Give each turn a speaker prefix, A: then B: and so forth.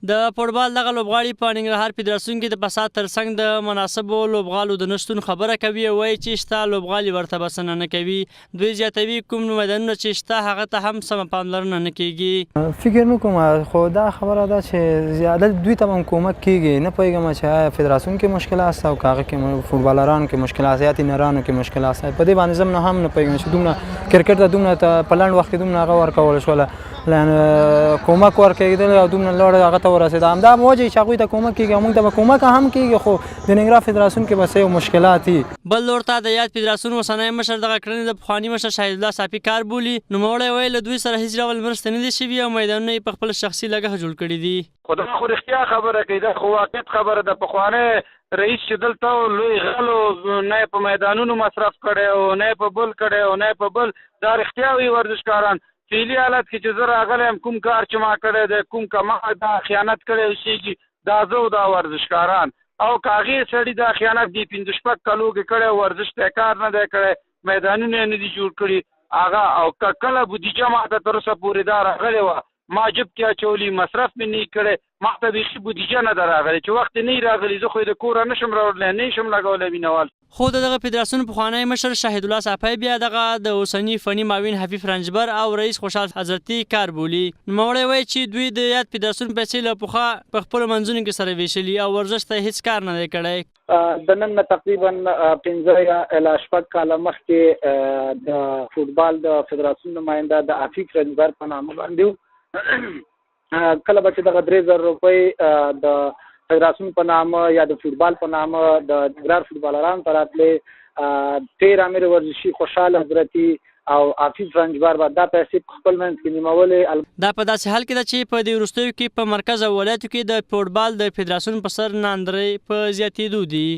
A: د فوټبال دغه لوبغاړي په ننګرهار فدراسیون کې د فساد ترڅنګ د مناسبو لوبغالو د نشتون خبره کوي او وایي چې شته لوبغالي ورته بسنه نه کوي. دوی زیاتوي کوم میدانونه چې شته هغه ته هم سمه پاملرنه نه کیږي.
B: فکر نه کوم خو دا خبره ده چې زیاده دوی ته هم کومک کیږي. نه پوهېږم چې فدراسیون کې مشکلات شته او که هغه کې فوټبالرانو کې مشکلات یا تینرانو کې مشکلات شته. په دې باندې زه هم نه پوهېږم چې دومره کرکټ ته دومره په لنډ وخت کې دومره هغه ورکول شوله کومک ورکېدل او دومره لوړ هغه ته ورسېده. همدا وجه چې هغوی ته کومک کېږي او موږ ته به کومک هم کېږي خو د ننګرهار فدراسیون کې بس یو مشکلات دي.
A: بل لور ته د یاد فدراسیون اوسنی مشر دغه کړنې د پخواني مشر شهید الله صافي کار بولي. نوموړی وایي له دوی سره هېڅ ډول مرستې نه دي شوي او میدانونه یې په خپل شخصي لګښت جوړ کړي دي.
C: خو دا خو رښتیا خبره کوي، دا خو واقعیت خبره ده. پخوانی رئیس چې دلته لوی غلو نه یې په میدانونو مصرف کړی او نه یې په بل کړی او نه یې په بل. دا رښتیا وي ورزشکاران فعلي حالت کې چې زه راغلی یم کوم کار چې ما کړی دی کوم کما دا خیانت کړی اوسېږي دا زه او دا ورزشکاران او که هغې سړي دا خیانت دې 15 کلو کې کړی ورزش ته کار نه دی کړی میدانونه یې نه دي جوړ کړي هغه او که کله بودیجه ما ته تر اوسه پورې دا راغلی وه ما جب کې اچولي مصرف مې نه کړی ما ته بیخي بودیجه نه ده راغلی چې وخت یې نه راغلی زه خو یې د کوره نشم راوړلی نه شم لګولی مینوال.
A: خو دغه فدراسیون پخوانی مشر شهید الله صافی بیا دغه د اوسني فني معاون حفیظ رنجبر او رئیس خوشحال حضرتي کار بولي. نوموړی وایي چې دوی د یاد فدراسیون پیسې له پخوا په خپلو منځونو کې سره ویشلي او ورزش ته هیڅ کار نه دی کړی.
D: د نن نه تقریبا 15 یا الی شپږ کاله مخکې د فوټبال د فدراسیون نماینده د حفیظ رنجبر په نامه باندې کله به چې دغه 3000 روپۍ د فدراسیون په نامه یا د فوټبال په نامه د ننګرهار فوټبالرانو ته راتلې تیر امیر ورزشي خوشحال حضرتي او حفیظ رنجبر به دا پیسې په خپل منځ کې نیمولې.
A: دا په داسې حال کې ده چې په دې وروستیو کې په مرکز او ولایتو کې د فوټبال د فدراسیون په سر ناندرۍ په زیاتېدو دي.